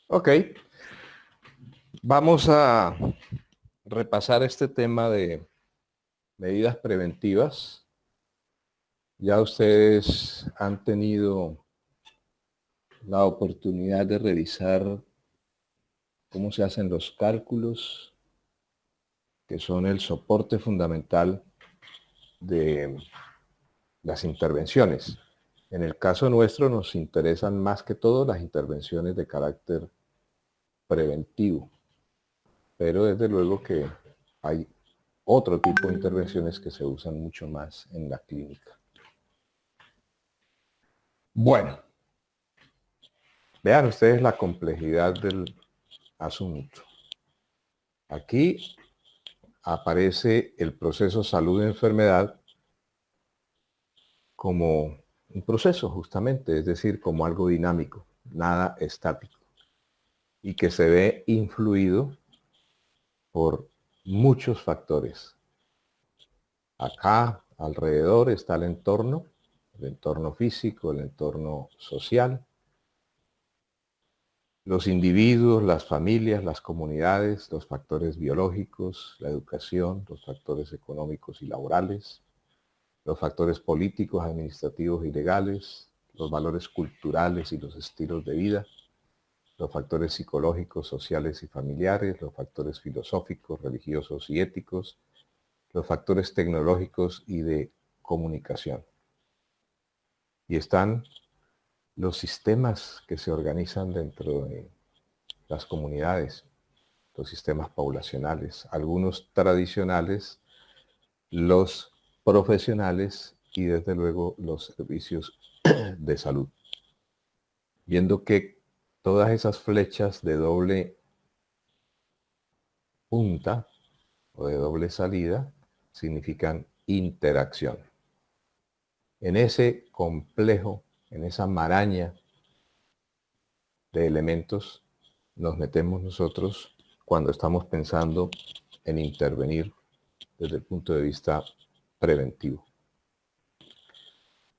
Ok, vamos a repasar este tema de medidas preventivas. Ya ustedes han tenido la oportunidad de revisar cómo se hacen los cálculos, que son el soporte fundamental de las intervenciones. En el caso nuestro nos interesan más que todo las intervenciones de carácter preventivo, pero desde luego que hay otro tipo de intervenciones que se usan mucho más en la clínica. Bueno, vean ustedes la complejidad del asunto. Aquí aparece el proceso salud-enfermedad como un proceso justamente, es decir, como algo dinámico, nada estático, y que se ve influido por muchos factores. Acá alrededor está el entorno físico, el entorno social, los individuos, las familias, las comunidades, los factores biológicos, la educación, los factores económicos y laborales, los factores políticos, administrativos y legales, los valores culturales y los estilos de vida, los factores psicológicos, sociales y familiares, los factores filosóficos, religiosos y éticos, los factores tecnológicos y de comunicación. Y están los sistemas que se organizan dentro de las comunidades, los sistemas poblacionales, algunos tradicionales, los profesionales y desde luego los servicios de salud. Viendo que todas esas flechas de doble punta o de doble salida significan interacción. En ese complejo, en esa maraña de elementos, nos metemos nosotros cuando estamos pensando en intervenir desde el punto de vista preventivo.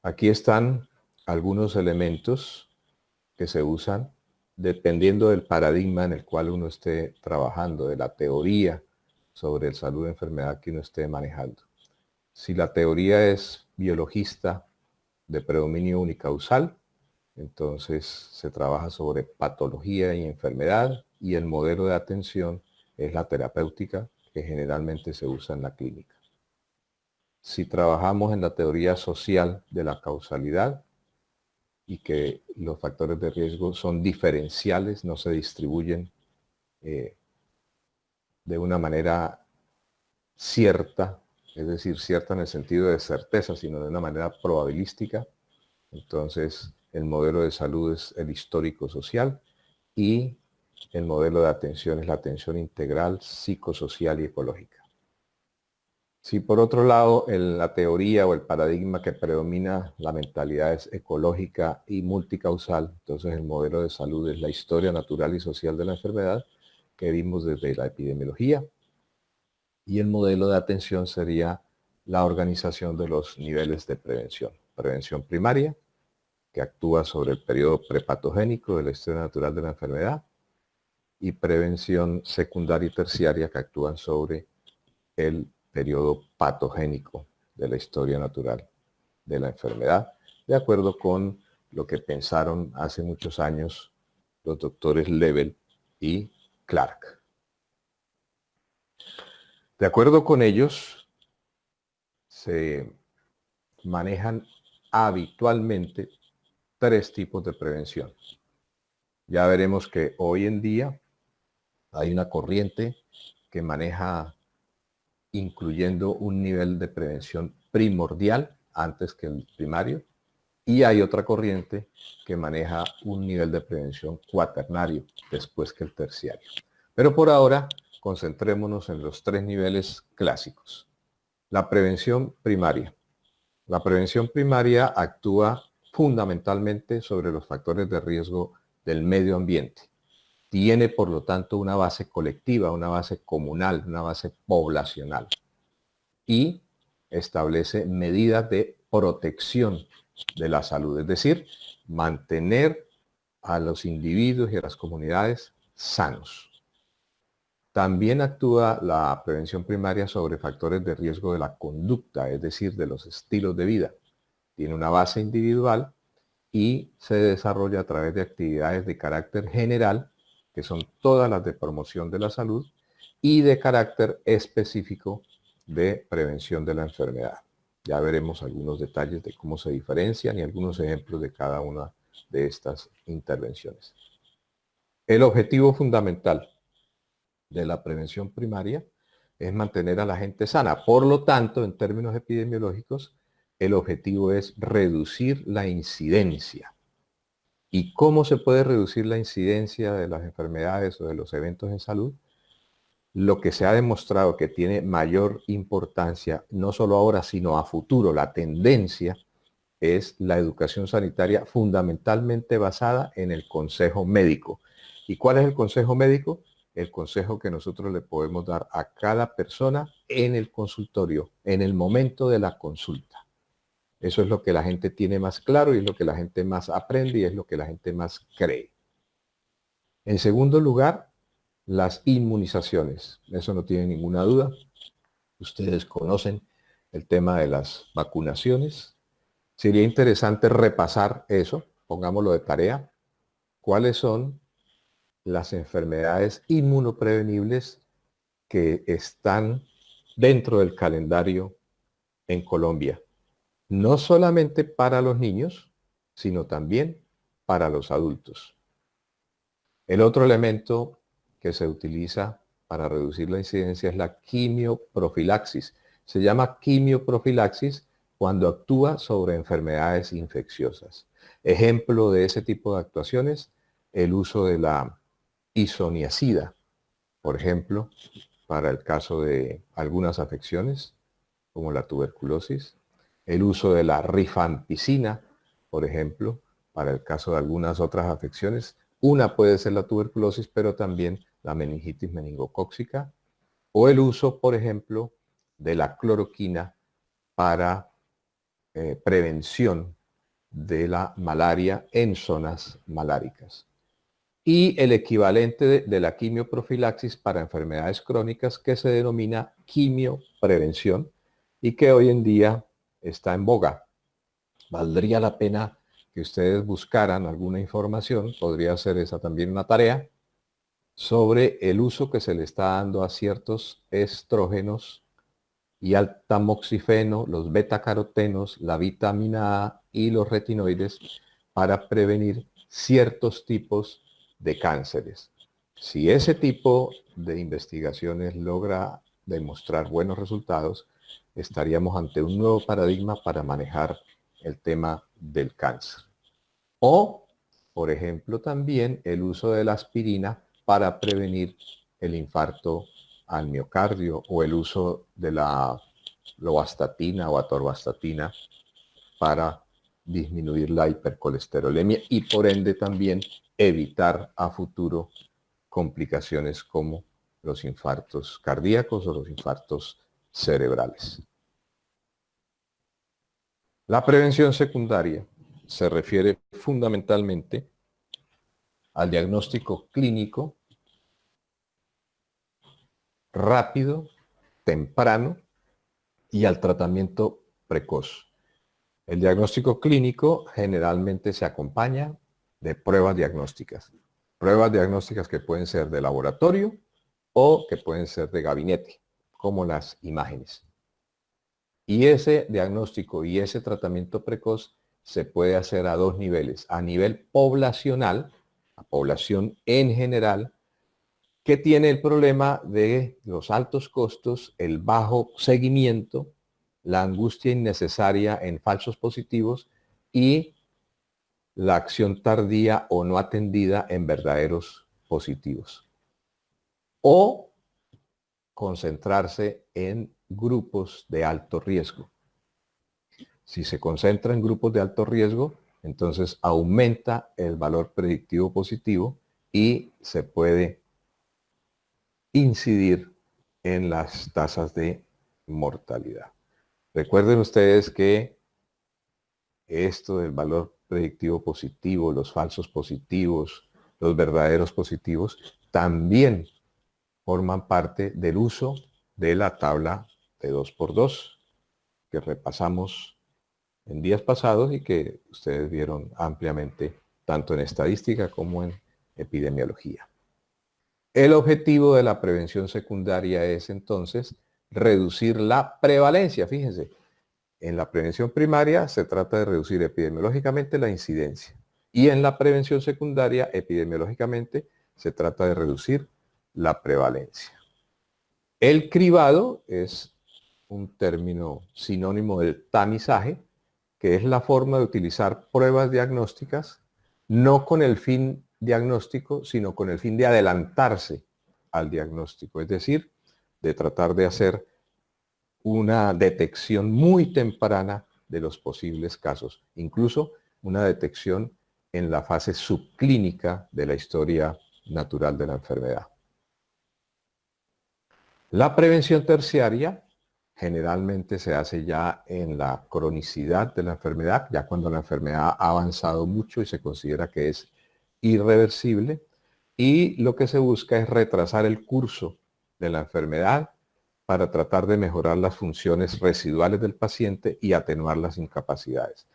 Aquí están algunos elementos que se usan dependiendo del paradigma en el cual uno esté trabajando, de la teoría sobre el salud y enfermedad que uno esté manejando. Si la teoría es biologista de predominio unicausal, entonces se trabaja sobre patología y enfermedad y el modelo de atención es la terapéutica que generalmente se usa en la clínica. Si trabajamos en la teoría social de la causalidad y que los factores de riesgo son diferenciales, no se distribuyen de una manera cierta, es decir, cierta en el sentido de certeza, sino de una manera probabilística, entonces el modelo de salud es el histórico social y el modelo de atención es la atención integral, psicosocial y ecológica. Si por otro lado la teoría o el paradigma que predomina la mentalidad es ecológica y multicausal, entonces el modelo de salud es la historia natural y social de la enfermedad que vimos desde la epidemiología y el modelo de atención sería la organización de los niveles de prevención. Prevención primaria, que actúa sobre el periodo prepatogénico de la historia natural de la enfermedad, y prevención secundaria y terciaria, que actúan sobre el periodo patogénico de la historia natural de la enfermedad, de acuerdo con lo que pensaron hace muchos años los doctores Lebel y Clark. De acuerdo con ellos, se manejan habitualmente tres tipos de prevención. Ya veremos que hoy en día hay una corriente que maneja incluyendo un nivel de prevención primordial antes que el primario, y hay otra corriente que maneja un nivel de prevención cuaternario después que el terciario. Pero por ahora, concentrémonos en los tres niveles clásicos. La prevención primaria. La prevención primaria actúa fundamentalmente sobre los factores de riesgo del medio ambiente. Tiene, por lo tanto, una base colectiva, una base comunal, una base poblacional. Y establece medidas de protección de la salud, es decir, mantener a los individuos y a las comunidades sanos. También actúa la prevención primaria sobre factores de riesgo de la conducta, es decir, de los estilos de vida. Tiene una base individual y se desarrolla a través de actividades de carácter general, que son todas las de promoción de la salud, y de carácter específico de prevención de la enfermedad. Ya veremos algunos detalles de cómo se diferencian y algunos ejemplos de cada una de estas intervenciones. El objetivo fundamental de la prevención primaria es mantener a la gente sana. Por lo tanto, en términos epidemiológicos, el objetivo es reducir la incidencia. ¿Y cómo se puede reducir la incidencia de las enfermedades o de los eventos en salud? Lo que se ha demostrado que tiene mayor importancia, no solo ahora, sino a futuro, la tendencia es la educación sanitaria fundamentalmente basada en el consejo médico. ¿Y cuál es el consejo médico? El consejo que nosotros le podemos dar a cada persona en el consultorio, en el momento de la consulta. Eso es lo que la gente tiene más claro y es lo que la gente más aprende y es lo que la gente más cree. En segundo lugar, las inmunizaciones. Eso no tiene ninguna duda. Ustedes conocen el tema de las vacunaciones. Sería interesante repasar eso, pongámoslo de tarea. ¿Cuáles son las enfermedades inmunoprevenibles que están dentro del calendario en Colombia? No solamente para los niños, sino también para los adultos. El otro elemento que se utiliza para reducir la incidencia es la quimioprofilaxis. Se llama quimioprofilaxis cuando actúa sobre enfermedades infecciosas. Ejemplo de ese tipo de actuaciones, el uso de la isoniazida, por ejemplo, para el caso de algunas afecciones, como la tuberculosis, el uso de la rifampicina, por ejemplo, para el caso de algunas otras afecciones. Una puede ser la tuberculosis, pero también la meningitis meningocócica, o el uso, por ejemplo, de la cloroquina para prevención de la malaria en zonas maláricas. Y el equivalente de la quimioprofilaxis para enfermedades crónicas que se denomina quimioprevención y que hoy en día está en boga. Valdría la pena que ustedes buscaran alguna información, podría ser esa también una tarea, sobre el uso que se le está dando a ciertos estrógenos y al tamoxifeno, los betacarotenos, la vitamina A y los retinoides para prevenir ciertos tipos de cánceres. Si ese tipo de investigaciones logra demostrar buenos resultados, estaríamos ante un nuevo paradigma para manejar el tema del cáncer. O, por ejemplo, también el uso de la aspirina para prevenir el infarto al miocardio o el uso de la lovastatina o atorvastatina para disminuir la hipercolesterolemia y por ende también evitar a futuro complicaciones como los infartos cardíacos o los infartos cerebrales. La prevención secundaria se refiere fundamentalmente al diagnóstico clínico rápido, temprano y al tratamiento precoz. El diagnóstico clínico generalmente se acompaña de pruebas diagnósticas. Pruebas diagnósticas que pueden ser de laboratorio o que pueden ser de gabinete, como las imágenes. Y ese diagnóstico y ese tratamiento precoz se puede hacer a dos niveles. A nivel poblacional, la población en general, que tiene el problema de los altos costos, el bajo seguimiento, la angustia innecesaria en falsos positivos y la acción tardía o no atendida en verdaderos positivos. O concentrarse en grupos de alto riesgo. Si se concentra en grupos de alto riesgo, entonces aumenta el valor predictivo positivo y se puede incidir en las tasas de mortalidad. Recuerden ustedes que esto del valor predictivo positivo, los falsos positivos, los verdaderos positivos, también forman parte del uso de la tabla de 2×2 que repasamos en días pasados y que ustedes vieron ampliamente tanto en estadística como en epidemiología. El objetivo de la prevención secundaria es entonces reducir la prevalencia. Fíjense, en la prevención primaria se trata de reducir epidemiológicamente la incidencia y en la prevención secundaria epidemiológicamente se trata de reducir la prevalencia. El cribado es un término sinónimo del tamizaje, que es la forma de utilizar pruebas diagnósticas no con el fin diagnóstico, sino con el fin de adelantarse al diagnóstico, es decir, de tratar de hacer una detección muy temprana de los posibles casos, incluso una detección en la fase subclínica de la historia natural de la enfermedad. La prevención terciaria generalmente se hace ya en la cronicidad de la enfermedad, ya cuando la enfermedad ha avanzado mucho y se considera que es irreversible, y lo que se busca es retrasar el curso de la enfermedad para tratar de mejorar las funciones residuales del paciente y atenuar las incapacidades.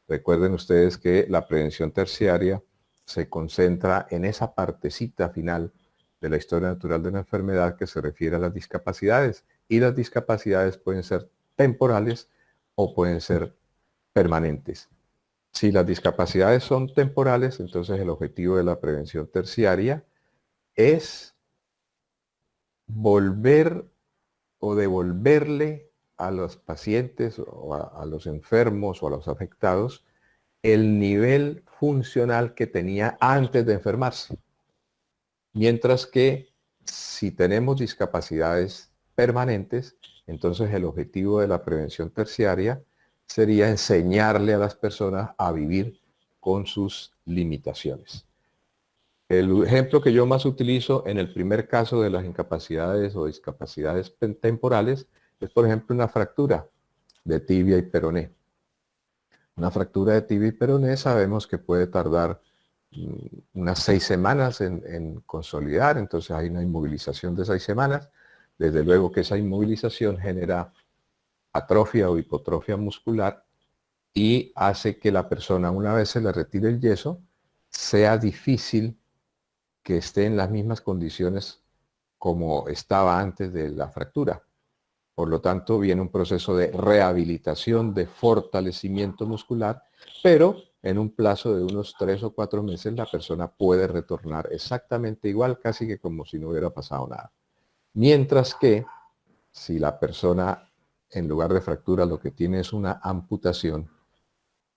Recuerden ustedes que la prevención terciaria se concentra en esa partecita final de la historia natural de la enfermedad que se refiere a las discapacidades. Y las discapacidades pueden ser temporales o pueden ser permanentes. Si las discapacidades son temporales, entonces el objetivo de la prevención terciaria es volver o devolverle a los pacientes o a los enfermos o a los afectados el nivel funcional que tenía antes de enfermarse. Mientras que si tenemos discapacidades permanentes, entonces el objetivo de la prevención terciaria sería enseñarle a las personas a vivir con sus limitaciones. El ejemplo que yo más utilizo en el primer caso de las incapacidades o discapacidades temporales es, por ejemplo, una fractura de tibia y peroné. Una fractura de tibia y peroné sabemos que puede tardar unas 6 semanas en consolidar, entonces hay una inmovilización de 6 semanas. Desde luego que esa inmovilización genera atrofia o hipotrofia muscular y hace que la persona, una vez se le retire el yeso, sea difícil que esté en las mismas condiciones como estaba antes de la fractura. Por lo tanto, viene un proceso de rehabilitación, de fortalecimiento muscular, pero en un plazo de unos 3 o 4 meses la persona puede retornar exactamente igual, casi que como si no hubiera pasado nada. Mientras que si la persona en lugar de fractura lo que tiene es una amputación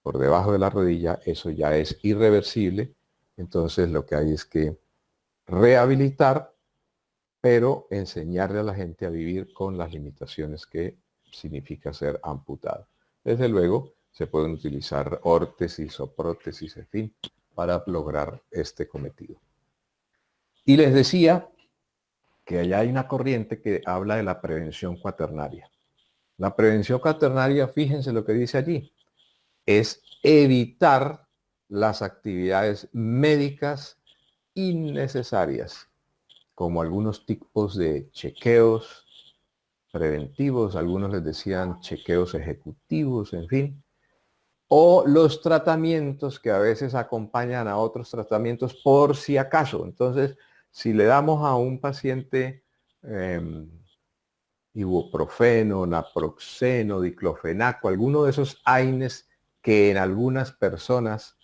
por debajo de la rodilla, eso ya es irreversible, entonces lo que hay es que rehabilitar, pero enseñarle a la gente a vivir con las limitaciones que significa ser amputado. Desde luego, se pueden utilizar órtesis o prótesis, en fin, para lograr este cometido. Y les decía que allá hay una corriente que habla de la prevención cuaternaria. La prevención cuaternaria, fíjense lo que dice allí, es evitar las actividades médicas innecesarias, como algunos tipos de chequeos preventivos, algunos les decían chequeos ejecutivos, en fin, o los tratamientos que a veces acompañan a otros tratamientos por si acaso. Entonces, si le damos a un paciente ibuprofeno, naproxeno, diclofenaco, alguno de esos AINES que en algunas personas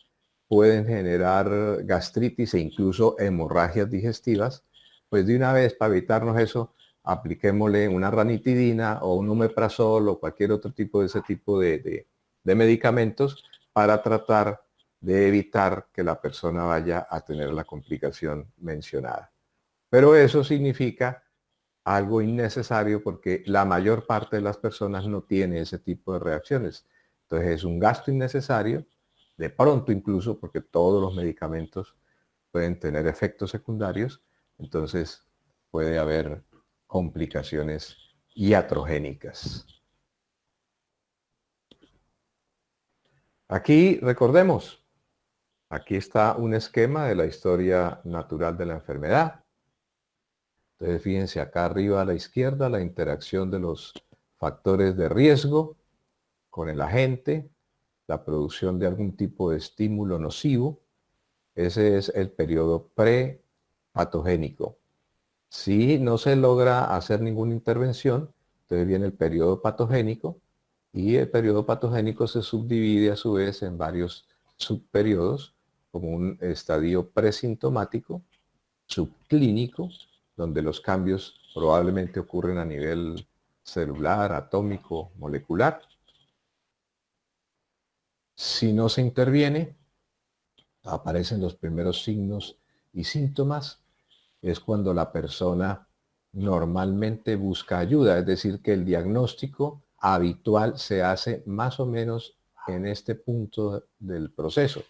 pueden generar gastritis e incluso hemorragias digestivas, pues de una vez, para evitarnos eso, apliquémosle una ranitidina o un omeprazol o cualquier otro tipo de ese tipo de medicamentos para tratar de evitar que la persona vaya a tener la complicación mencionada. Pero eso significa algo innecesario porque la mayor parte de las personas no tiene ese tipo de reacciones. Entonces es un gasto innecesario, de pronto incluso, porque todos los medicamentos pueden tener efectos secundarios, entonces puede haber complicaciones iatrogénicas. Aquí recordemos, Aquí está un esquema de la historia natural de la enfermedad. Entonces, fíjense acá arriba a la izquierda la interacción de los factores de riesgo con el agente, la producción de algún tipo de estímulo nocivo. Ese es el periodo prepatogénico. Si no se logra hacer ninguna intervención, entonces viene el periodo patogénico y el periodo patogénico se subdivide a su vez en varios subperiodos, como un estadio presintomático, subclínico, donde los cambios probablemente ocurren a nivel celular, atómico, molecular. Si no se interviene, aparecen los primeros signos y síntomas. Es cuando la persona normalmente busca ayuda, es decir, que el diagnóstico habitual se hace más o menos en este punto del proceso.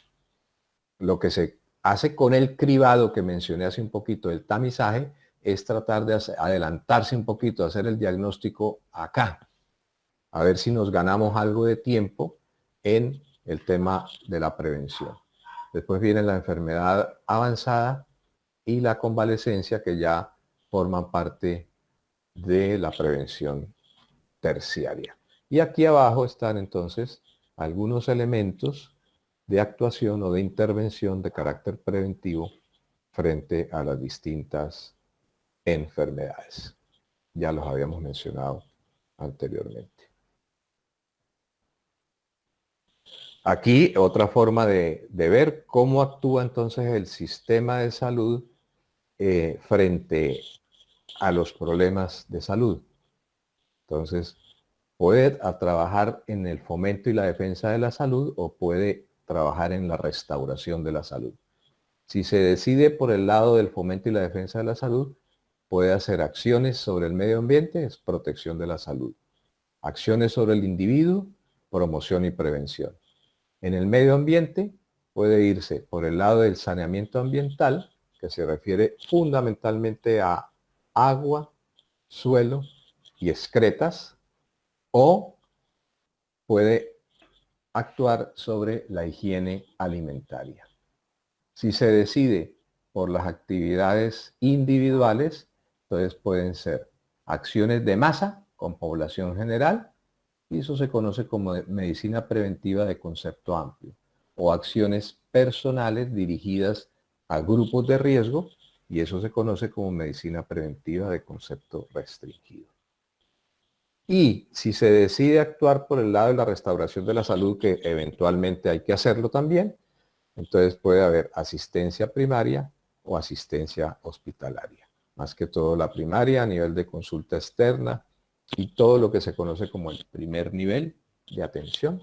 Lo que se hace con el cribado que mencioné hace un poquito, el tamizaje, es tratar de adelantarse un poquito, hacer el diagnóstico acá, a ver si nos ganamos algo de tiempo en el tema de la prevención. Después viene la enfermedad avanzada y la convalecencia, que ya forman parte de la prevención terciaria. Y aquí abajo están entonces algunos elementos de actuación o de intervención de carácter preventivo frente a las distintas enfermedades. Ya los habíamos mencionado anteriormente. Aquí otra forma de ver cómo actúa entonces el sistema de salud frente a los problemas de salud. Entonces, puede trabajar en el fomento y la defensa de la salud o puede trabajar en la restauración de la salud. Si se decide por el lado del fomento y la defensa de la salud, puede hacer acciones sobre el medio ambiente, es protección de la salud. Acciones sobre el individuo, promoción y prevención. En el medio ambiente puede irse por el lado del saneamiento ambiental, que se refiere fundamentalmente a agua, suelo y excretas, o puede actuar sobre la higiene alimentaria. Si se decide por las actividades individuales, entonces pueden ser acciones de masa con población general, y eso se conoce como medicina preventiva de concepto amplio, o acciones personales dirigidas a grupos de riesgo, y eso se conoce como medicina preventiva de concepto restringido. Y si se decide actuar por el lado de la restauración de la salud, que eventualmente hay que hacerlo también, entonces puede haber asistencia primaria o asistencia hospitalaria. Más que todo la primaria a nivel de consulta externa y todo lo que se conoce como el primer nivel de atención.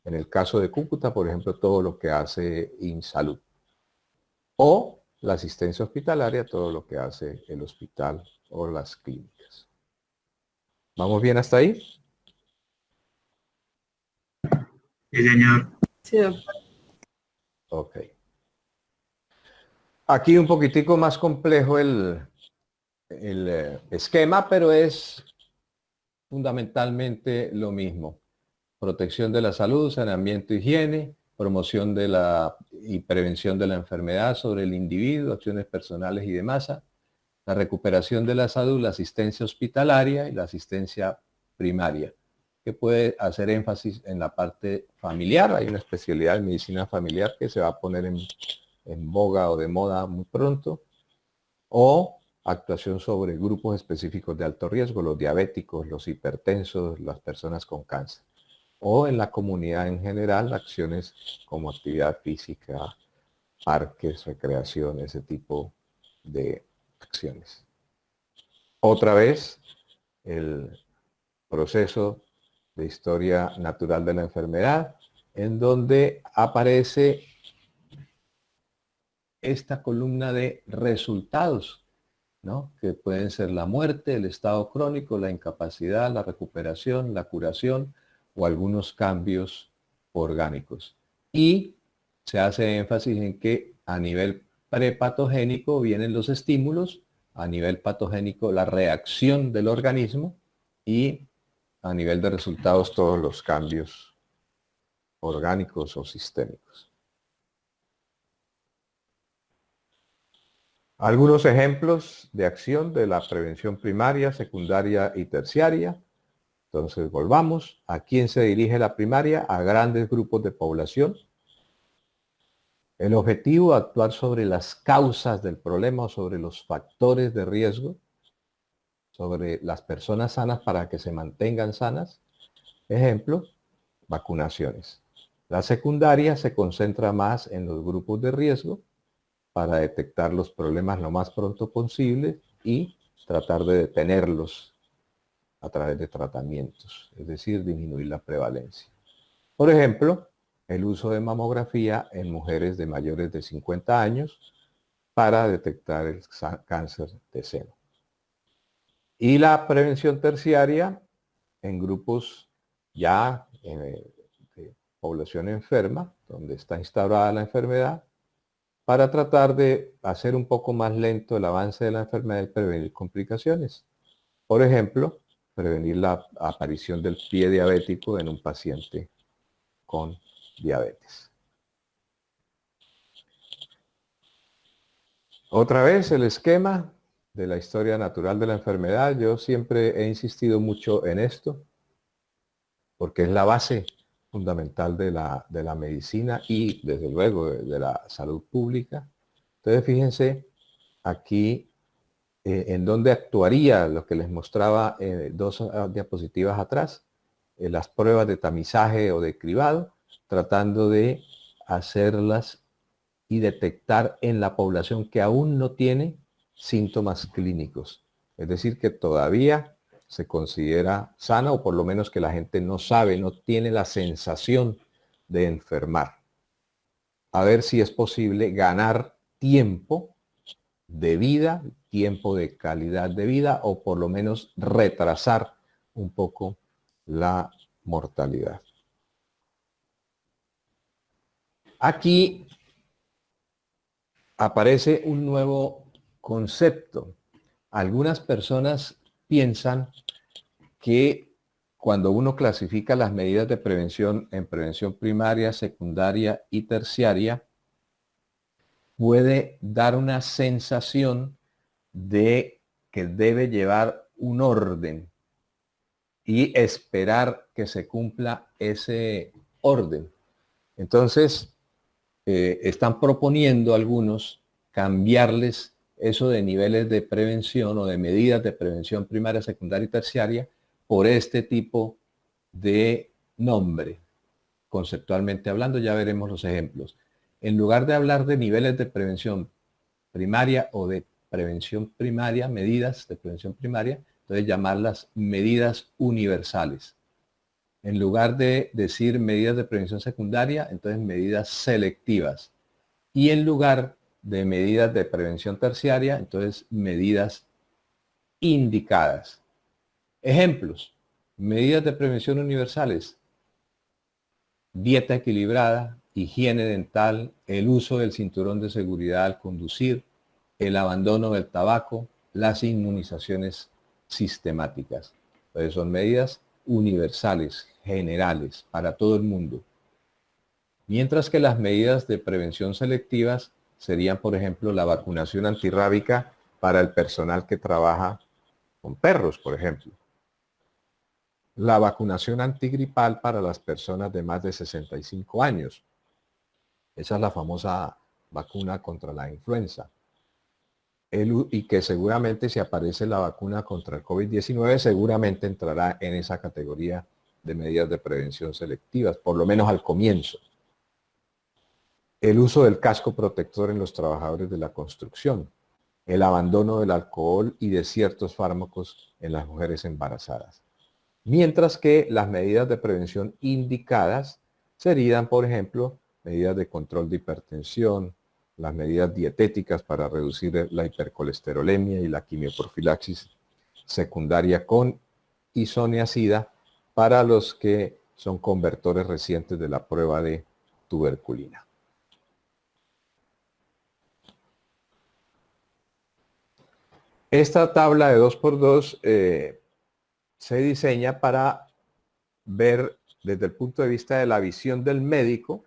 En el caso de Cúcuta, por ejemplo, todo lo que hace INSALUD. O la asistencia hospitalaria, todo lo que hace el hospital o las clínicas. ¿Vamos bien hasta ahí? Sí, señor. Sí, doctor. Ok. Aquí un poquitico más complejo el esquema, pero es fundamentalmente lo mismo. Protección de la salud, saneamiento, higiene, promoción de la y prevención de la enfermedad sobre el individuo, acciones personales y de masa, la recuperación de la salud, la asistencia hospitalaria y la asistencia primaria, que puede hacer énfasis en la parte familiar. Hay una especialidad en medicina familiar que se va a poner en boga o de moda muy pronto, o actuación sobre grupos específicos de alto riesgo, los diabéticos, los hipertensos, las personas con cáncer, o en la comunidad en general, acciones como actividad física, parques, recreación, ese tipo de acciones. Otra vez, el proceso de historia natural de la enfermedad, en donde aparece esta columna de resultados, ¿no? Que pueden ser la muerte, el estado crónico, la incapacidad, la recuperación, la curación o algunos cambios orgánicos. Y se hace énfasis en que a nivel prepatogénico vienen los estímulos, a nivel patogénico la reacción del organismo y a nivel de resultados todos los cambios orgánicos o sistémicos. Algunos ejemplos de acción de la prevención primaria, secundaria y terciaria. Entonces, volvamos. ¿A quién se dirige la primaria? A grandes grupos de población. El objetivo, actuar sobre las causas del problema o sobre los factores de riesgo, sobre las personas sanas para que se mantengan sanas. Ejemplo, vacunaciones. La secundaria se concentra más en los grupos de riesgo para detectar los problemas lo más pronto posible y tratar de detenerlos a través de tratamientos, es decir, disminuir la prevalencia. Por ejemplo, el uso de mamografía en mujeres de mayores de 50 años para detectar el cáncer de seno. Y la prevención terciaria en grupos ya de población enferma, donde está instaurada la enfermedad, para tratar de hacer un poco más lento el avance de la enfermedad y prevenir complicaciones. Por ejemplo, prevenir la aparición del pie diabético en un paciente con diabetes. Otra vez el esquema de la historia natural de la enfermedad. Yo siempre he insistido mucho en esto, porque es la base fundamental de la medicina y desde luego de la salud pública. Entonces fíjense aquí en dónde actuaría lo que les mostraba dos diapositivas atrás, las pruebas de tamizaje o de cribado, tratando de hacerlas y detectar en la población que aún no tiene síntomas clínicos. Es decir, que todavía se considera sana o por lo menos que la gente no sabe, no tiene la sensación de enfermar. A ver si es posible ganar tiempo de vida, tiempo de calidad de vida o por lo menos retrasar un poco la mortalidad. Aquí aparece un nuevo concepto. Algunas personas piensan que cuando uno clasifica las medidas de prevención en prevención primaria, secundaria y terciaria, puede dar una sensación de que debe llevar un orden y esperar que se cumpla ese orden. Entonces, están proponiendo algunos cambiarles eso de niveles de prevención o de medidas de prevención primaria, secundaria y terciaria por este tipo de nombre. Conceptualmente hablando, ya veremos los ejemplos. En lugar de hablar de niveles de prevención primaria o de prevención primaria, medidas de prevención primaria, entonces llamarlas medidas universales. En lugar de decir medidas de prevención secundaria, entonces medidas selectivas. Y en lugar de medidas de prevención terciaria, entonces medidas indicadas. Ejemplos, medidas de prevención universales, dieta equilibrada, higiene dental, el uso del cinturón de seguridad al conducir, el abandono del tabaco, las inmunizaciones sistemáticas. Entonces son medidas universales, generales, para todo el mundo. Mientras que las medidas de prevención selectivas serían, por ejemplo, la vacunación antirrábica para el personal que trabaja con perros, por ejemplo. La vacunación antigripal para las personas de más de 65 años. Esa es la famosa vacuna contra la influenza. Y que seguramente si aparece la vacuna contra el COVID-19, seguramente entrará en esa categoría de medidas de prevención selectivas, por lo menos al comienzo. El uso del casco protector en los trabajadores de la construcción, el abandono del alcohol y de ciertos fármacos en las mujeres embarazadas. Mientras que las medidas de prevención indicadas serían, por ejemplo, medidas de control de hipertensión, las medidas dietéticas para reducir la hipercolesterolemia y la quimioprofilaxis secundaria con isoniazida para los que son convertores recientes de la prueba de tuberculina. Esta tabla de 2x2 se diseña para ver desde el punto de vista de la visión del médico,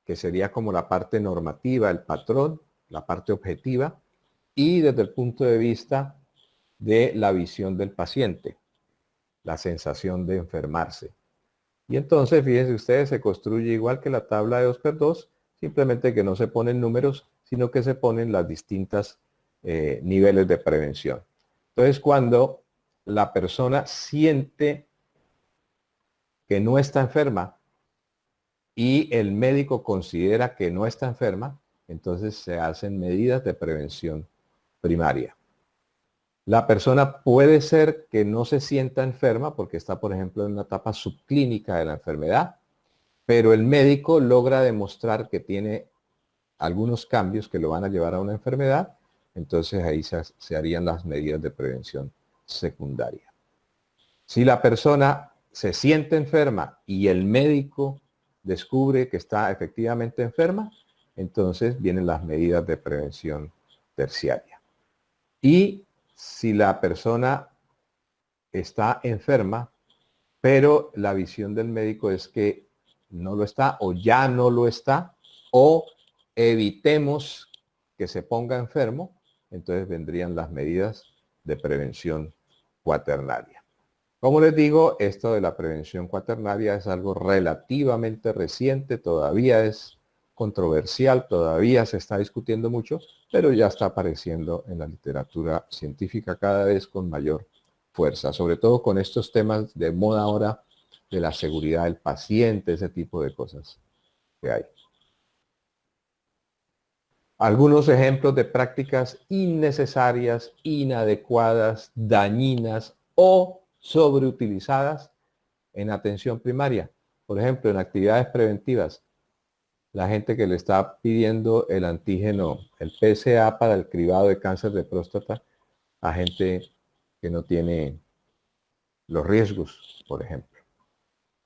que sería como la parte normativa, el patrón, la parte objetiva, y desde el punto de vista de la visión del paciente, la sensación de enfermarse. Y entonces, fíjense ustedes, se construye igual que la tabla de Oscar II, simplemente que no se ponen números, sino que se ponen las distintas niveles de prevención. Entonces, cuando la persona siente que no está enferma y el médico considera que no está enferma, entonces se hacen medidas de prevención primaria. La persona puede ser que no se sienta enferma porque está, por ejemplo, en una etapa subclínica de la enfermedad, pero el médico logra demostrar que tiene algunos cambios que lo van a llevar a una enfermedad, entonces ahí se harían las medidas de prevención secundaria. Si la persona se siente enferma y el médico descubre que está efectivamente enferma, entonces vienen las medidas de prevención terciaria. Y si la persona está enferma, pero la visión del médico es que no lo está o ya no lo está, o evitemos que se ponga enfermo, entonces vendrían las medidas de prevención cuaternaria. Como les digo, esto de la prevención cuaternaria es algo relativamente reciente, todavía es controversial, todavía se está discutiendo mucho, pero ya está apareciendo en la literatura científica cada vez con mayor fuerza, sobre todo con estos temas de moda ahora de la seguridad del paciente, ese tipo de cosas que hay. Algunos ejemplos de prácticas innecesarias, inadecuadas, dañinas o sobreutilizadas en atención primaria. Por ejemplo, en actividades preventivas, la gente que le está pidiendo el antígeno, el PSA para el cribado de cáncer de próstata a gente que no tiene los riesgos, por ejemplo.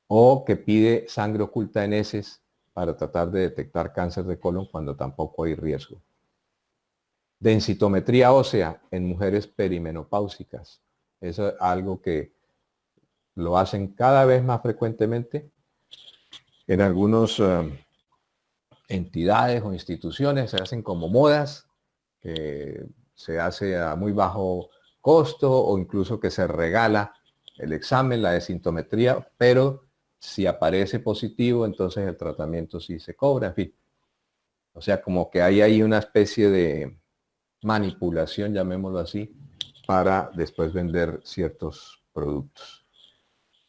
O que pide sangre oculta en heces para tratar de detectar cáncer de colon cuando tampoco hay riesgo. Densitometría ósea en mujeres perimenopáusicas. Eso es algo que lo hacen cada vez más frecuentemente en algunas entidades o instituciones, se hacen como modas, que se hace a muy bajo costo o incluso que se regala el examen, la densitometría, pero si aparece positivo, entonces el tratamiento sí se cobra, en fin. O sea, como que hay ahí una especie de manipulación, llamémoslo así, para después vender ciertos productos.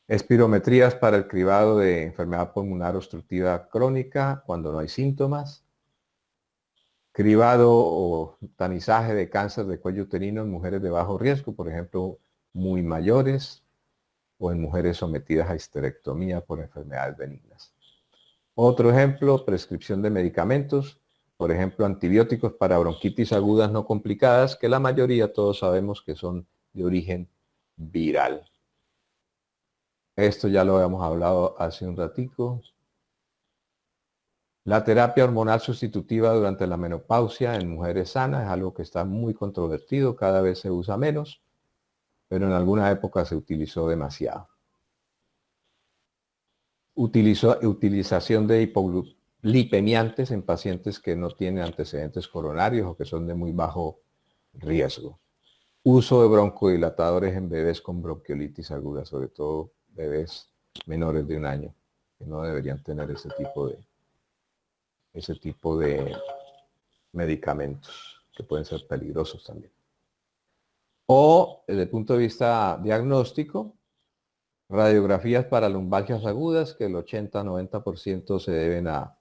Espirometrías para el cribado de enfermedad pulmonar obstructiva crónica cuando no hay síntomas. Cribado o tamizaje de cáncer de cuello uterino en mujeres de bajo riesgo, por ejemplo, muy mayores o en mujeres sometidas a histerectomía por enfermedades benignas. Otro ejemplo, prescripción de medicamentos, por ejemplo, antibióticos para bronquitis agudas no complicadas, que la mayoría todos sabemos que son de origen viral. Esto ya lo habíamos hablado hace un ratico. La terapia hormonal sustitutiva durante la menopausia en mujeres sanas es algo que está muy controvertido, cada vez se usa menos, pero en alguna época se utilizó demasiado. Utilización de hipolipemiantes en pacientes que no tienen antecedentes coronarios o que son de muy bajo riesgo. Uso de broncodilatadores en bebés con bronquiolitis aguda, sobre todo bebés menores de 1 año, que no deberían tener ese tipo de medicamentos, que pueden ser peligrosos también. O desde el punto de vista diagnóstico, radiografías para lumbalgias agudas, que el 80-90% se deben a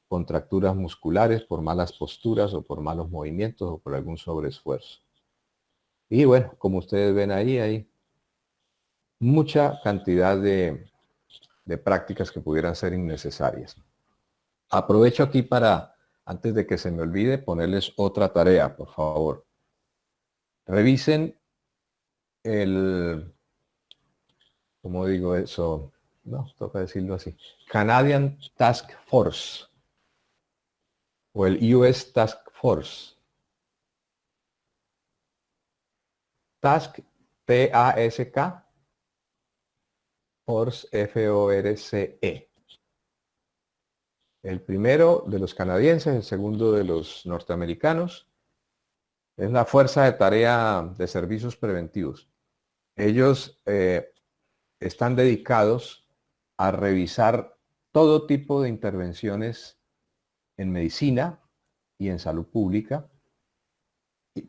contracturas musculares por malas posturas o por malos movimientos o por algún sobreesfuerzo. Y bueno, como ustedes ven ahí, hay mucha cantidad de prácticas que pudieran ser innecesarias. Aprovecho aquí para, antes de que se me olvide, ponerles otra tarea, por favor. Revisen ¿cómo digo eso? No, toca decirlo así. Canadian Task Force o el US Task Force. Task, T-A-S-K, Force, F-O-R-C-E. El primero de los canadienses, el segundo de los norteamericanos, es la Fuerza de Tarea de Servicios Preventivos. Ellos están dedicados a revisar todo tipo de intervenciones en medicina y en salud pública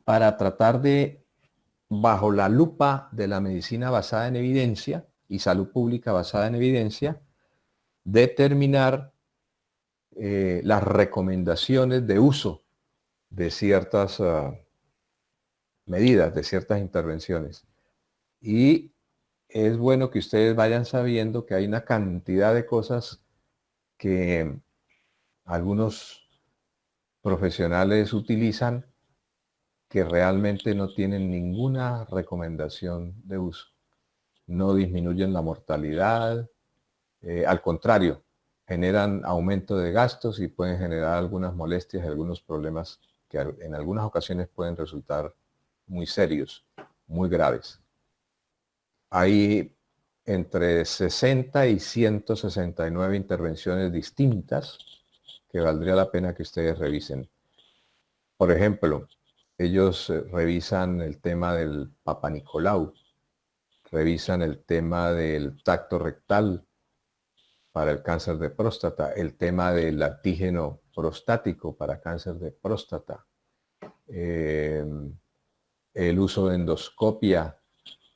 para tratar de, bajo la lupa de la medicina basada en evidencia y salud pública basada en evidencia, determinar las recomendaciones de uso de ciertas medidas, de ciertas intervenciones. Y es bueno que ustedes vayan sabiendo que hay una cantidad de cosas que algunos profesionales utilizan que realmente no tienen ninguna recomendación de uso. No disminuyen la mortalidad, al contrario, generan aumento de gastos y pueden generar algunas molestias y algunos problemas que en algunas ocasiones pueden resultar muy serios, muy graves. Hay entre 60 y 169 intervenciones distintas que valdría la pena que ustedes revisen. Por ejemplo, ellos revisan el tema del Papa Nicolau, revisan el tema del tacto rectal para el cáncer de próstata, el tema del antígeno prostático para cáncer de próstata, el uso de endoscopia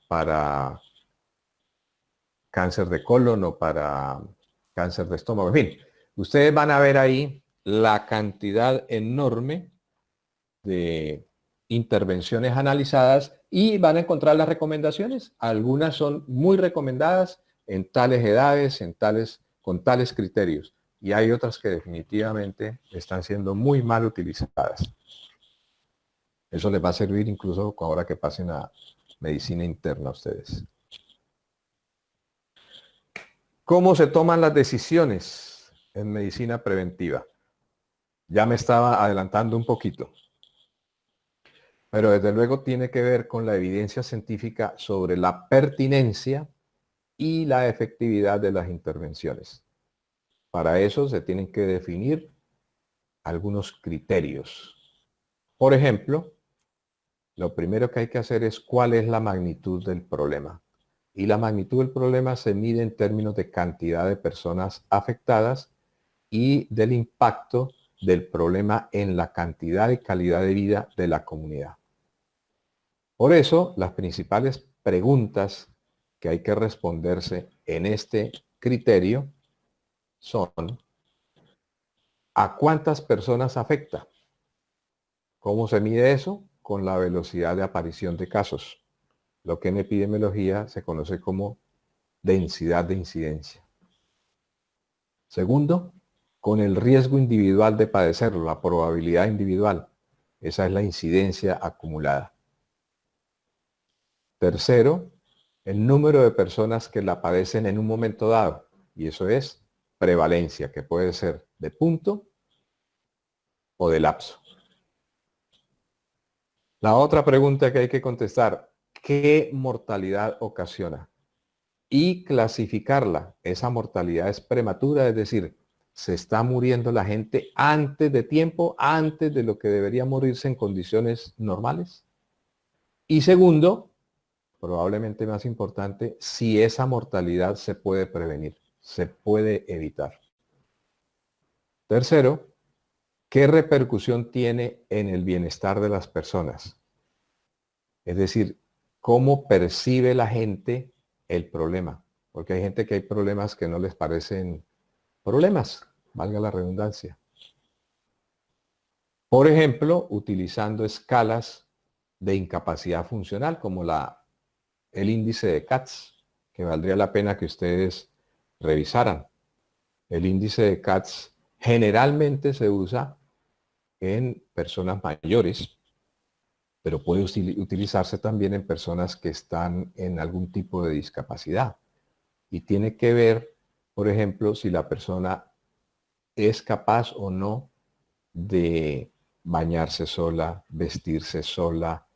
para cáncer de colon o para cáncer de estómago. En fin, ustedes van a ver ahí la cantidad enorme de intervenciones analizadas y van a encontrar las recomendaciones. Algunas son muy recomendadas en tales edades, con tales criterios. Y hay otras que definitivamente están siendo muy mal utilizadas. Eso les va a servir incluso ahora que pasen a medicina interna a ustedes. ¿Cómo se toman las decisiones en medicina preventiva? Ya me estaba adelantando un poquito. Pero desde luego tiene que ver con la evidencia científica sobre la pertinencia y la efectividad de las intervenciones. Para eso se tienen que definir algunos criterios. Por ejemplo, lo primero que hay que hacer es cuál es la magnitud del problema. Y la magnitud del problema se mide en términos de cantidad de personas afectadas y del impacto del problema en la cantidad y calidad de vida de la comunidad. Por eso, las principales preguntas que hay que responderse en este criterio son: ¿a cuántas personas afecta? ¿Cómo se mide eso? Con la velocidad de aparición de casos, lo que en epidemiología se conoce como densidad de incidencia. Segundo, con el riesgo individual de padecerlo, la probabilidad individual. Esa es la incidencia acumulada. Tercero, el número de personas que la padecen en un momento dado, y eso es prevalencia, que puede ser de punto o de lapso. La otra pregunta que hay que contestar: ¿qué mortalidad ocasiona? Y clasificarla. Esa mortalidad es prematura, es decir, se está muriendo la gente antes de tiempo, antes de lo que debería morirse en condiciones normales. Y segundo, probablemente más importante, si esa mortalidad se puede prevenir, se puede evitar. Tercero, ¿qué repercusión tiene en el bienestar de las personas? Es decir, ¿cómo percibe la gente el problema? Porque hay gente que hay problemas que no les parecen problemas, valga la redundancia. Por ejemplo, utilizando escalas de incapacidad funcional como el índice de CATS, que valdría la pena que ustedes revisaran. El índice de CATS generalmente se usa en personas mayores, pero puede utilizarse también en personas que están en algún tipo de discapacidad. Y tiene que ver, por ejemplo, si la persona es capaz o no de bañarse sola, vestirse sola,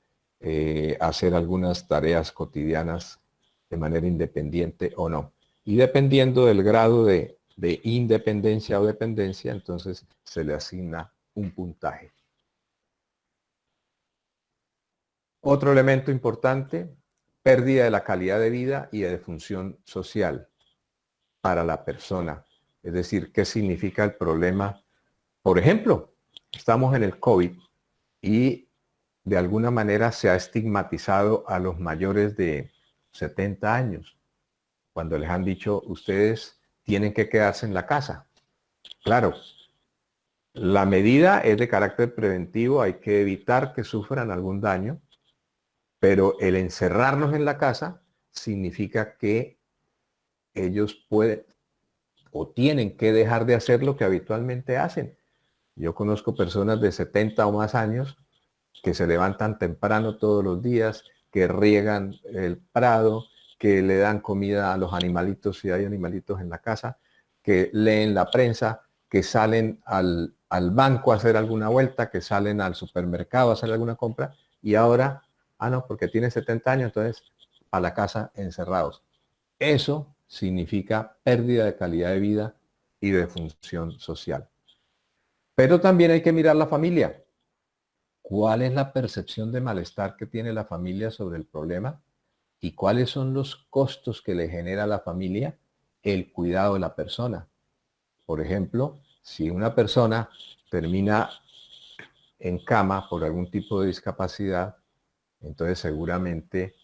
hacer algunas tareas cotidianas de manera independiente o no. Y dependiendo del grado de de independencia o dependencia, entonces se le asigna un puntaje. Otro elemento importante, pérdida de la calidad de vida y de función social para la persona. Es decir, ¿qué significa el problema? Por ejemplo, estamos en el COVID y de alguna manera se ha estigmatizado a los mayores de 70 años, cuando les han dicho, ustedes tienen que quedarse en la casa. Claro, la medida es de carácter preventivo, hay que evitar que sufran algún daño, pero el encerrarnos en la casa significa que ellos pueden o tienen que dejar de hacer lo que habitualmente hacen. Yo conozco personas de 70 o más años que se levantan temprano todos los días, que riegan el prado, que le dan comida a los animalitos si hay animalitos en la casa, que leen la prensa, que salen al banco a hacer alguna vuelta, que salen al supermercado a hacer alguna compra y ahora, no, porque tiene 70 años, entonces a la casa encerrados. Eso significa pérdida de calidad de vida y de función social. Pero también hay que mirar la familia. ¿Cuál es la percepción de malestar que tiene la familia sobre el problema? ¿Y cuáles son los costos que le genera a la familia el cuidado de la persona? Por ejemplo, si una persona termina en cama por algún tipo de discapacidad, entonces seguramente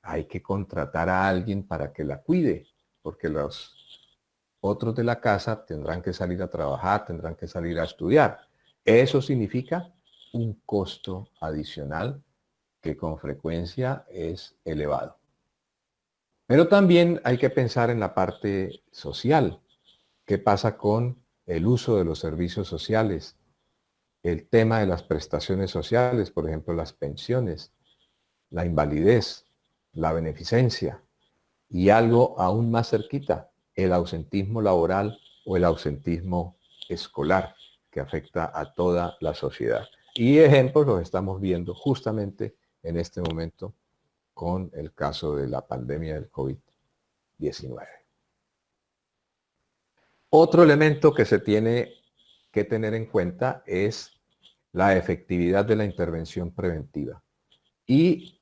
hay que contratar a alguien para que la cuide, porque los otros de la casa tendrán que salir a trabajar, tendrán que salir a estudiar. Eso significa un costo adicional que con frecuencia es elevado. Pero también hay que pensar en la parte social. ¿Qué pasa con el uso de los servicios sociales? El tema de las prestaciones sociales, por ejemplo, las pensiones, la invalidez, la beneficencia y algo aún más cerquita, el ausentismo laboral o el ausentismo escolar que afecta a toda la sociedad. Y ejemplos los estamos viendo justamente en este momento con el caso de la pandemia del COVID-19. Otro elemento que se tiene que tener en cuenta es la efectividad de la intervención preventiva. Y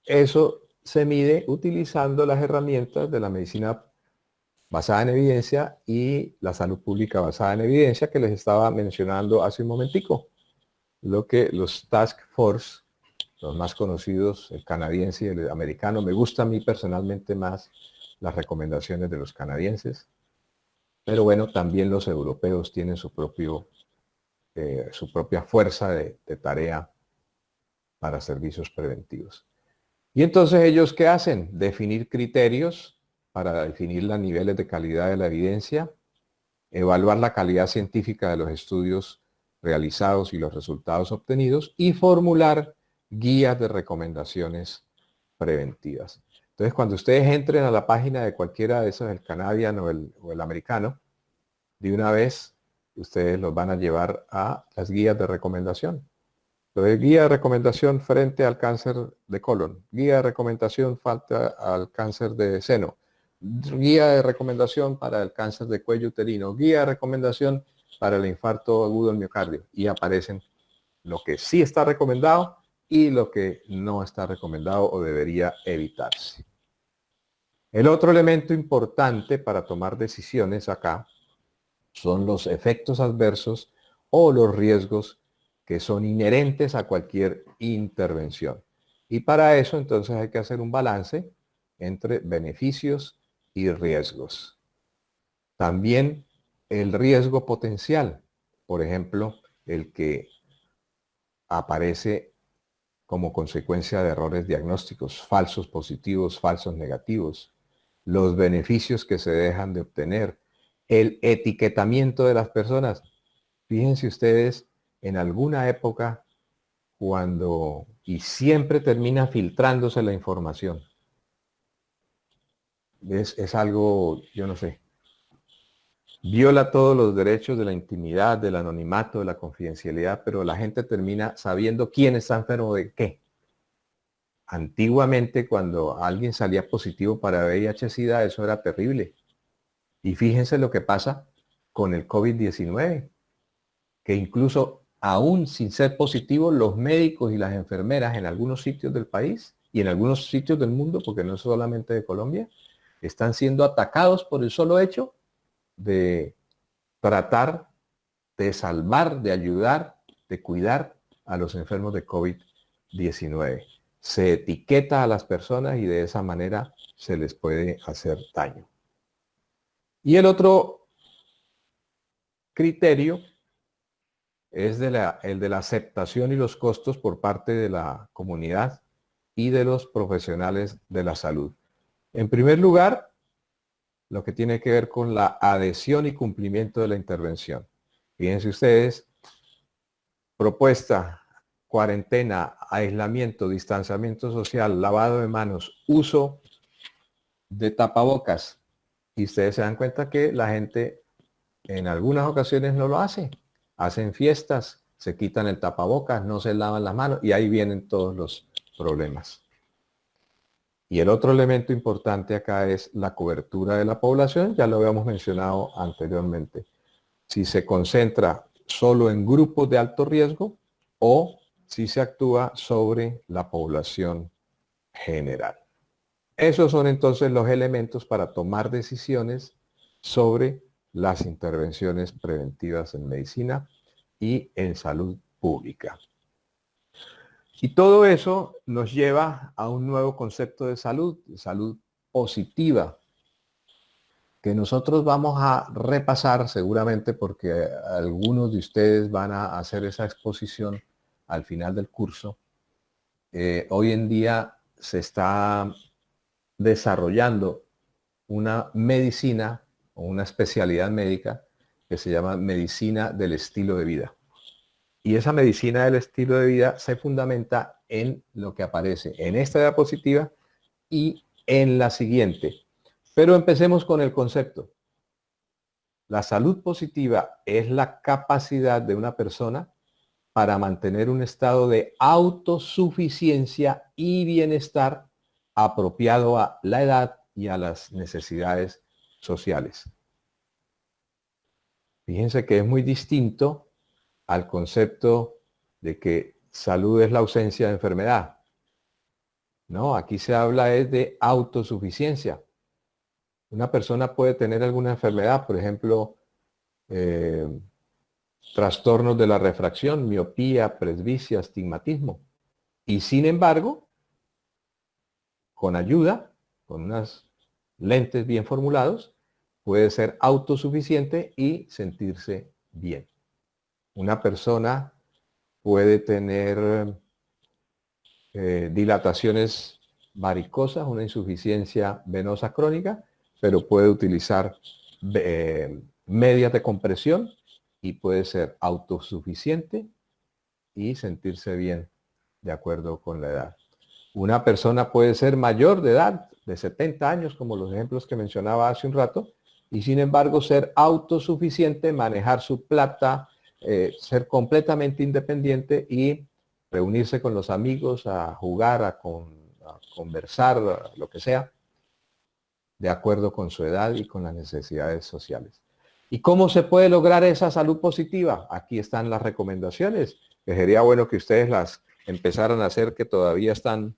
eso se mide utilizando las herramientas de la medicina basada en evidencia y la salud pública basada en evidencia que les estaba mencionando hace un momentico. Lo que los Task Force, los más conocidos, el canadiense y el americano, me gusta a mí personalmente más las recomendaciones de los canadienses, pero bueno, también los europeos tienen su propia fuerza de tarea para servicios preventivos. Y entonces ellos, ¿qué hacen? Definir criterios para definir los niveles de calidad de la evidencia, evaluar la calidad científica de los estudios realizados y los resultados obtenidos y formular guías de recomendaciones preventivas. Entonces, cuando ustedes entren a la página de cualquiera de esos, el canadiano o el americano, de una vez ustedes los van a llevar a las guías de recomendación. Entonces, guía de recomendación frente al cáncer de colon, guía de recomendación frente al cáncer de seno, guía de recomendación para el cáncer de cuello uterino, guía de recomendación para el infarto agudo del miocardio. Y aparecen lo que sí está recomendado y lo que no está recomendado o debería evitarse. El otro elemento importante para tomar decisiones acá son los efectos adversos o los riesgos que son inherentes a cualquier intervención. Y para eso entonces hay que hacer un balance entre beneficios y riesgos. También el riesgo potencial, por ejemplo, el que aparece como consecuencia de errores diagnósticos, falsos positivos, falsos negativos, los beneficios que se dejan de obtener, el etiquetamiento de las personas. Fíjense ustedes, en alguna época, y siempre termina filtrándose la información. Es algo, yo no sé, viola todos los derechos de la intimidad, del anonimato, de la confidencialidad, pero la gente termina sabiendo quién está enfermo de qué. Antiguamente, cuando alguien salía positivo para VIH-Sida, eso era terrible. Y fíjense lo que pasa con el COVID-19, que incluso aún sin ser positivo, los médicos y las enfermeras en algunos sitios del país y en algunos sitios del mundo, porque no es solamente de Colombia, están siendo atacados por el solo hecho de tratar de salvar, de ayudar, de cuidar a los enfermos de COVID-19. Se etiqueta a las personas y de esa manera se les puede hacer daño. Y el otro criterio es el de la aceptación y los costos por parte de la comunidad y de los profesionales de la salud. En primer lugar, lo que tiene que ver con la adhesión y cumplimiento de la intervención. Fíjense ustedes, propuesta, cuarentena, aislamiento, distanciamiento social, lavado de manos, uso de tapabocas. Y ustedes se dan cuenta que la gente en algunas ocasiones no lo hace. Hacen fiestas, se quitan el tapabocas, no se lavan las manos y ahí vienen todos los problemas. Y el otro elemento importante acá es la cobertura de la población, ya lo habíamos mencionado anteriormente. Si se concentra solo en grupos de alto riesgo o si se actúa sobre la población general. Esos son entonces los elementos para tomar decisiones sobre las intervenciones preventivas en medicina y en salud pública. Y todo eso nos lleva a un nuevo concepto de salud positiva, que nosotros vamos a repasar seguramente porque algunos de ustedes van a hacer esa exposición al final del curso. Hoy en día se está desarrollando una medicina o una especialidad médica que se llama medicina del estilo de vida. Y esa medicina del estilo de vida se fundamenta en lo que aparece en esta diapositiva y en la siguiente. Pero empecemos con el concepto. La salud positiva es la capacidad de una persona para mantener un estado de autosuficiencia y bienestar apropiado a la edad y a las necesidades sociales. Fíjense que es muy distinto al concepto de que salud es la ausencia de enfermedad. No, aquí se habla es de autosuficiencia. Una persona puede tener alguna enfermedad, por ejemplo, trastornos de la refracción, miopía, presbicia, astigmatismo. Y sin embargo, con ayuda, con unas lentes bien formulados, puede ser autosuficiente y sentirse bien. Una persona puede tener dilataciones varicosas, una insuficiencia venosa crónica, pero puede utilizar medias de compresión y puede ser autosuficiente y sentirse bien de acuerdo con la edad. Una persona puede ser mayor de edad, de 70 años, como los ejemplos que mencionaba hace un rato, y sin embargo ser autosuficiente, manejar su plata, ser completamente independiente y reunirse con los amigos, a jugar, a conversar, lo que sea, de acuerdo con su edad y con las necesidades sociales. ¿Y cómo se puede lograr esa salud positiva? Aquí están las recomendaciones, que sería bueno que ustedes las empezaran a hacer, que todavía están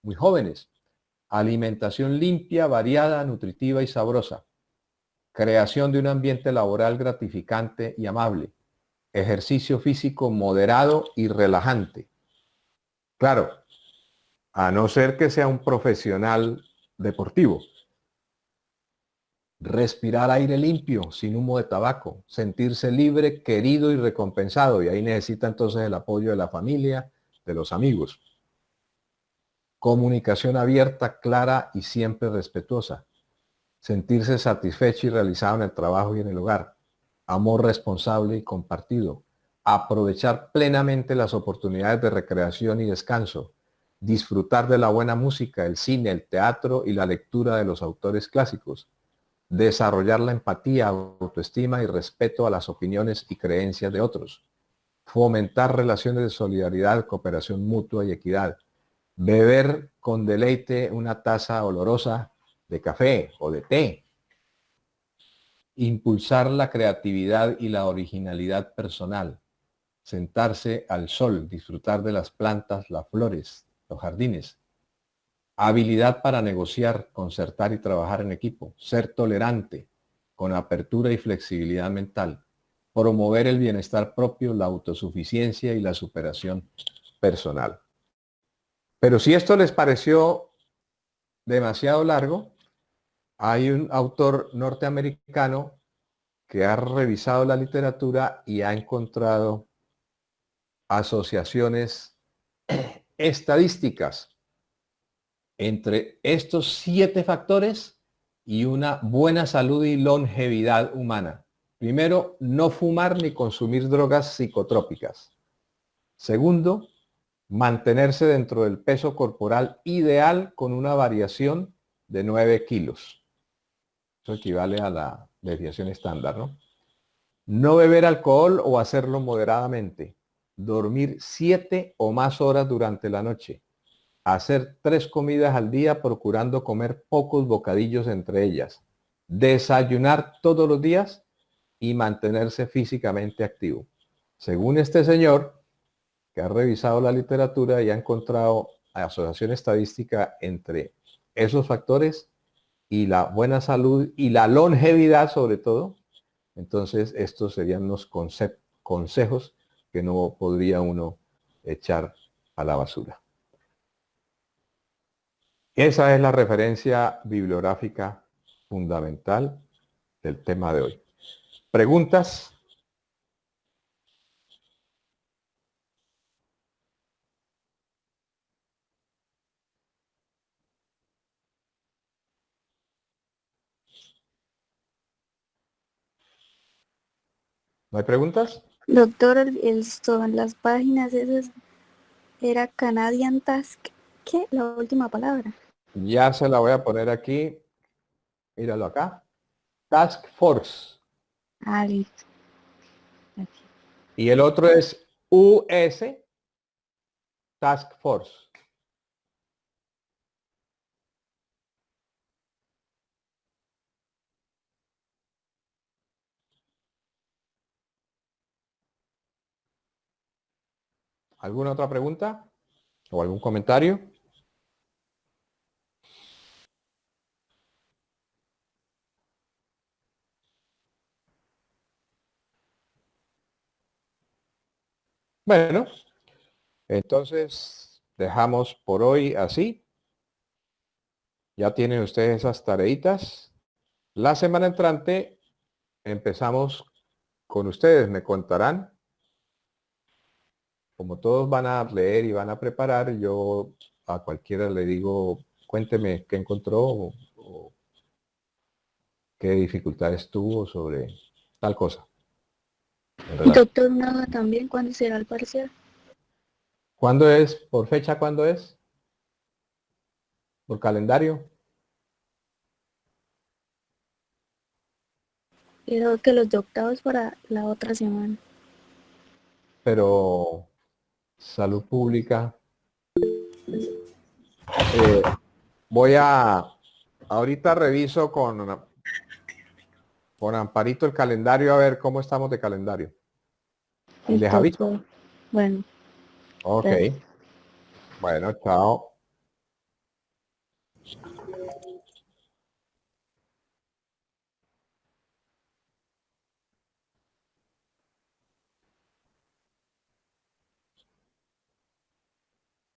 muy jóvenes. Alimentación limpia, variada, nutritiva y sabrosa. Creación de un ambiente laboral gratificante y amable. Ejercicio físico moderado y relajante. Claro, a no ser que sea un profesional deportivo. Respirar aire limpio, sin humo de tabaco. Sentirse libre, querido y recompensado. Y ahí necesita entonces el apoyo de la familia, de los amigos. Comunicación abierta, clara y siempre respetuosa. Sentirse satisfecho y realizado en el trabajo y en el hogar. Amor responsable y compartido. Aprovechar plenamente las oportunidades de recreación y descanso. Disfrutar de la buena música, el cine, el teatro y la lectura de los autores clásicos. Desarrollar la empatía, autoestima y respeto a las opiniones y creencias de otros. Fomentar relaciones de solidaridad, cooperación mutua y equidad. Beber con deleite una taza olorosa de café o de té. impulsar la creatividad y la originalidad personal, sentarse al sol, disfrutar de las plantas, las flores, los jardines, habilidad para negociar, concertar y trabajar en equipo, ser tolerante, con apertura y flexibilidad mental, promover el bienestar propio, la autosuficiencia y la superación personal. Pero si esto les pareció demasiado largo, hay un autor norteamericano que ha revisado la literatura y ha encontrado asociaciones estadísticas entre estos 7 factores y una buena salud y longevidad humana. Primero, no fumar ni consumir drogas psicotrópicas. Segundo, mantenerse dentro del peso corporal ideal con una variación de 9 kilos. Eso equivale a la desviación estándar, ¿no? No beber alcohol o hacerlo moderadamente. Dormir 7 o más horas durante la noche. Hacer 3 comidas al día procurando comer pocos bocadillos entre ellas. Desayunar todos los días y mantenerse físicamente activo. Según este señor, que ha revisado la literatura y ha encontrado asociación estadística entre esos factores y la buena salud y la longevidad sobre todo, entonces estos serían los consejos que no podría uno echar a la basura. Esa es la referencia bibliográfica fundamental del tema de hoy. ¿Preguntas? ¿No hay preguntas? Doctor, son las páginas esas, era Canadian Task. ¿Qué? La última palabra. Ya se la voy a poner aquí. Míralo acá. Task Force. Ah, listo. Aquí. Y el otro es US Task Force. ¿Alguna otra pregunta? ¿O algún comentario? Bueno, entonces dejamos por hoy así. Ya tienen ustedes esas tareitas. La semana entrante empezamos con ustedes. Me contarán. Como todos van a leer y van a preparar, yo a cualquiera le digo, cuénteme qué encontró o qué dificultades tuvo sobre tal cosa. Doctor, una duda también, ¿cuándo será el parcial? ¿Cuándo es? ¿Por fecha cuándo es? ¿Por calendario? Creo que los de octavos para la otra semana. Pero salud pública. Voy a, ahorita reviso con Amparito el calendario a ver cómo estamos de calendario. Y les aviso. Doctor. Bueno. Ok. Gracias. Bueno, chao.